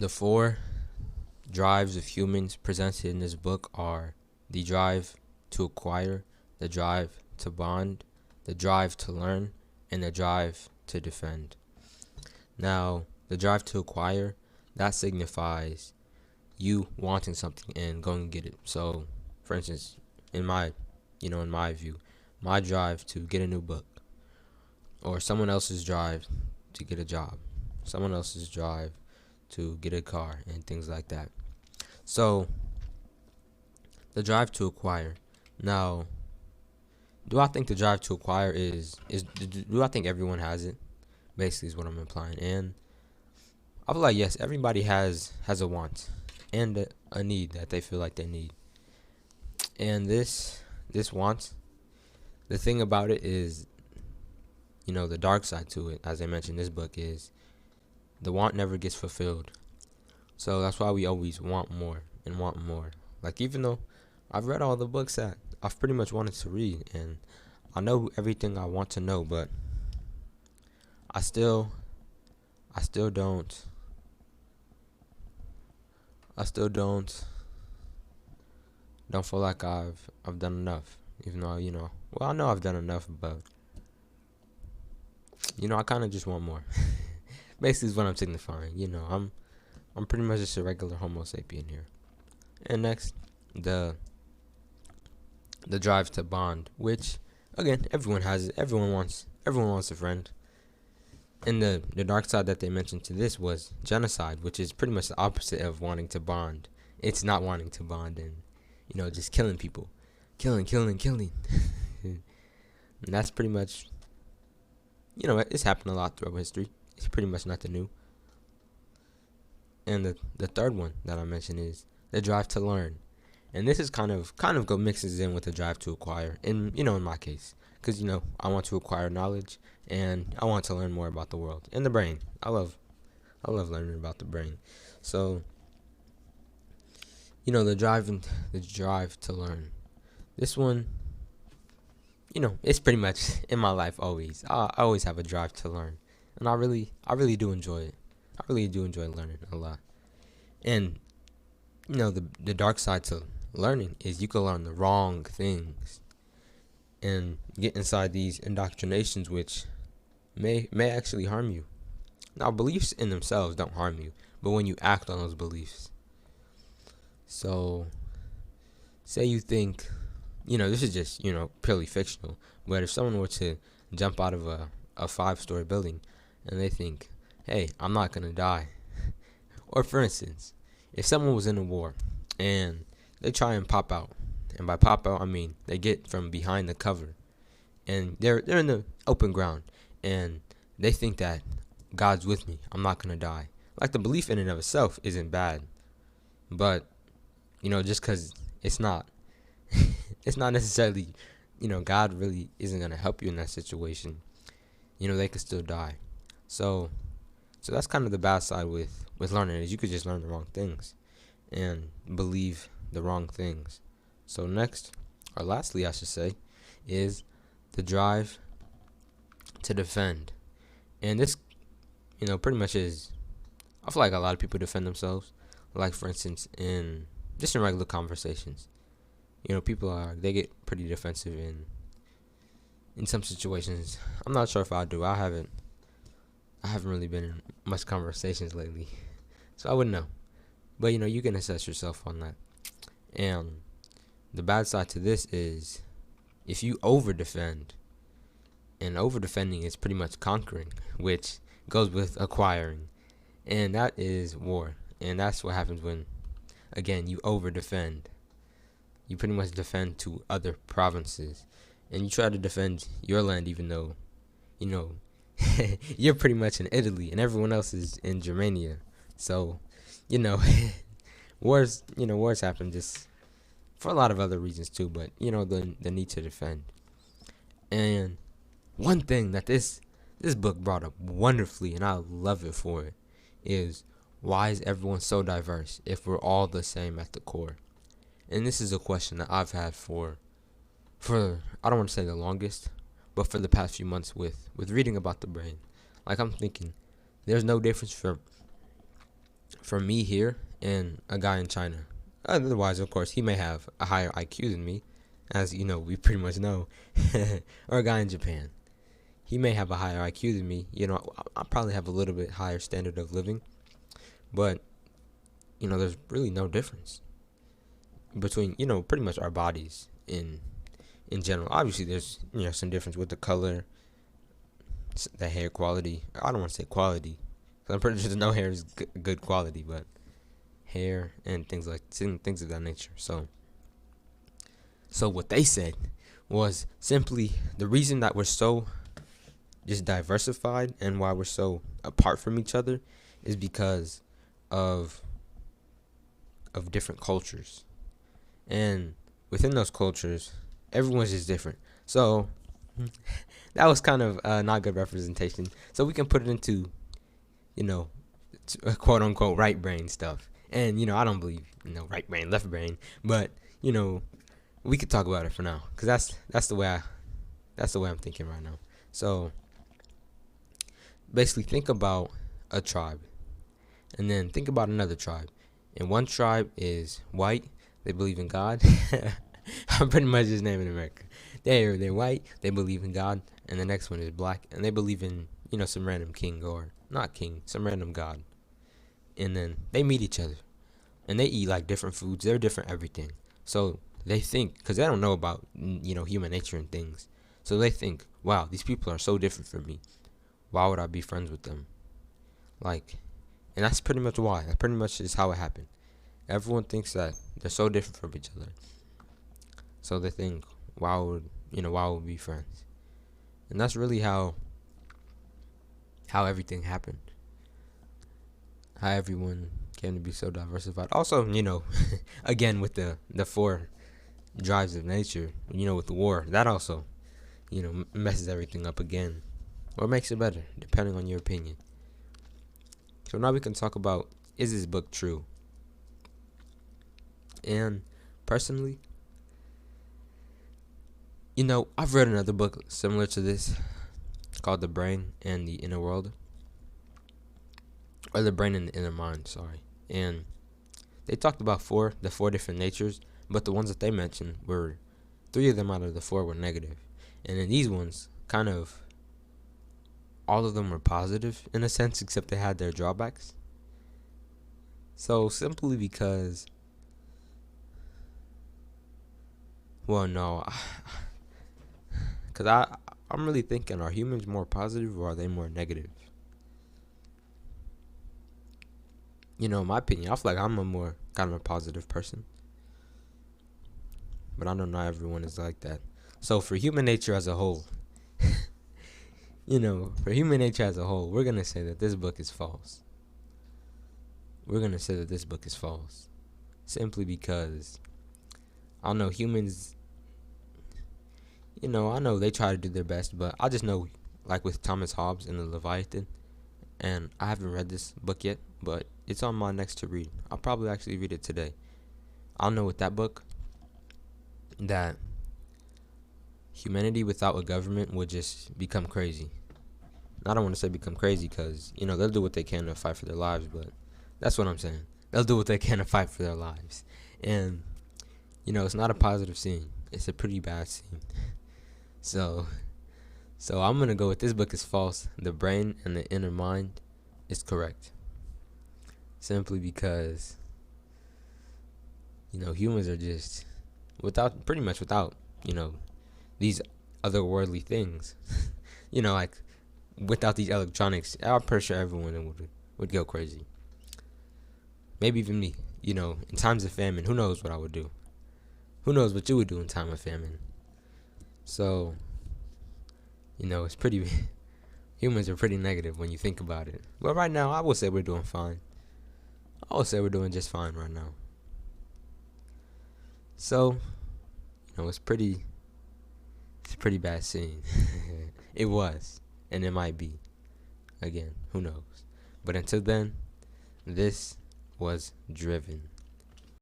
The four drives of humans presented in this book are the drive to acquire, the drive to bond, the drive to learn, and the drive to defend. Now, the drive to acquire, that signifies you wanting something and going to get it. So, for instance, in my view, my drive to get a new book, or someone else's drive to get a job, someone else's drive to get a car, and things like that. So, the drive to acquire. Now, do I think the drive to acquire do I think everyone has it? Basically is what I'm implying. And I feel like, yes, everybody has a want and a need that they feel like they need. And this want, the thing about it is, the dark side to it, as I mentioned, this book is the want never gets fulfilled. So that's why we always want more and want more. Like, even though I've read all the books that I've pretty much wanted to read, and I know everything I want to know, but I still don't feel like I've done enough. Even though, I know I've done enough, but I kind of just want more. Basically is what I'm signifying. I'm pretty much just a regular Homo sapien here. And next, the drive to bond, which again, everyone has it. Everyone wants a friend. And the dark side that they mentioned to this was genocide, which is pretty much the opposite of wanting to bond. It's not wanting to bond and just killing people. Killing. And that's pretty much it's happened a lot throughout history. It's pretty much nothing new. And the third one that I mentioned is the drive to learn. And this is kind of mixes in with the drive to acquire. And in my case, because I want to acquire knowledge and I want to learn more about the world and the brain. I love learning about the brain. So the drive to learn. This one, it's pretty much in my life always. I always have a drive to learn, and I really do enjoy it. I really do enjoy learning a lot. And the dark side to learning is you can learn the wrong things and get inside these indoctrinations which may actually harm you. Now, beliefs in themselves don't harm you, but when you act on those beliefs. So, say you think, this is just, purely fictional, but if someone were to jump out of a 5-story building and they think, hey, I'm not going to die. Or for instance, if someone was in a war and they try and pop out, and by pop out I mean they get from behind the cover and they're in the open ground and they think that God's with me, I'm not going to die. Like, the belief in and of itself isn't bad, but just because it's not it's not necessarily God really isn't going to help you in that situation. They could still die. So that's kind of the bad side with learning, is you could just learn the wrong things and believe the wrong things. So next, or lastly I should say, is the drive to defend. And this, pretty much is, I feel like a lot of people defend themselves. Like, for instance, in regular conversations, people they get pretty defensive in some situations. I'm not sure if I do. I haven't really been in much conversations lately, so I wouldn't know. But you can assess yourself on that. And the bad side to this is if you over defend, and over defending is pretty much conquering, which goes with acquiring, and that is war. And that's what happens when, again, you over defend. You pretty much defend to other provinces, and you try to defend your land even though you're pretty much in Italy and everyone else is in Germania. So wars happen just for a lot of other reasons too, but the need to defend. And one thing that this book brought up wonderfully, and I love it for it, is why is everyone so diverse if we're all the same at the core? And this is a question that I've had for I don't want to say the longest, but for the past few months with reading about the brain. Like, I'm thinking there's no difference for from me here and a guy in China. Otherwise, of course, he may have a higher IQ than me, as you know, we pretty much know, or a guy in Japan. He may have a higher IQ than me. You know, I probably have a little bit higher standard of living, but you know, there's really no difference between, you know, pretty much our bodies in general. Obviously, there's, you know, some difference with the color, the hair quality. I don't want to say quality, 'cause I'm pretty sure no hair is good quality, but hair and things of that nature. So what they said was simply the reason that we're so just diversified and why we're so apart from each other is because of different cultures. And within those cultures, everyone's just different. So that was kind of not good representation. So we can put it into, you know, quote unquote right brain stuff. And, you know, I don't believe, you know, right brain, left brain, but, you know, we could talk about it for now, because that's the way I'm thinking right now. So basically, think about a tribe, and then think about another tribe. And one tribe is white, they believe in God. I'm pretty much just naming America. They're white, they believe in God, and the next one is black, and they believe in, you know, some random king, or not king, some random god. And then they meet each other, and they eat like different foods. They're different everything. So they think, because they don't know about, you know, human nature and things. So they think, wow, these people are so different from me. Why would I be friends with them? Like, and that's pretty much why. That pretty much is how it happened. Everyone thinks that they're so different from each other. So they think, why would we be friends? And that's really how everything happened. How everyone came to be so diversified. Also, you know, again with the four drives of nature, you know, with the war, that also, you know, messes everything up again, or makes it better, depending on your opinion. So now we can talk about, is this book true? And personally, you know, I've read another book similar to this called The Brain and the Inner World, or The Brain and the Inner Mind, sorry. And they talked about the four different natures, but the ones that they mentioned were, 3 of them out of the 4 were negative. And in these ones, kind of, all of them were positive in a sense, except they had their drawbacks. So simply because, well, no, because I'm really thinking, are humans more positive or are they more negative? You know, in my opinion, I feel like I'm a more kind of a positive person, but I know not everyone is like that. So for human nature as a whole, you know, for human nature as a whole, we're going to say that this book is false. We're going to say that this book is false. Simply because, I don't know, humans, you know, I know they try to do their best, but I just know, like with Thomas Hobbes and the Leviathan, and I haven't read this book yet, but it's on my next to read. I'll probably actually read it today. I'll know with that book that humanity without a government would just become crazy. I don't want to say become crazy because, you know, they'll do what they can to fight for their lives, but that's what I'm saying. They'll do what they can to fight for their lives. And, you know, it's not a positive scene. It's a pretty bad scene. So I'm going to go with this book is false. The Brain and the Inner Mind is correct. Simply because, you know, humans are just pretty much without, you know, these otherworldly things. You know, like without these electronics, I'm pretty sure everyone would go crazy. Maybe even me. You know, in times of famine, who knows what I would do? Who knows what you would do in time of famine? So, you know, it's pretty. Humans are pretty negative when you think about it. But right now, I would say we're doing fine. I would say we're doing just fine right now. So, you know, it's a pretty bad scene. It was, and it might be. Again, who knows? But until then, this was Driven.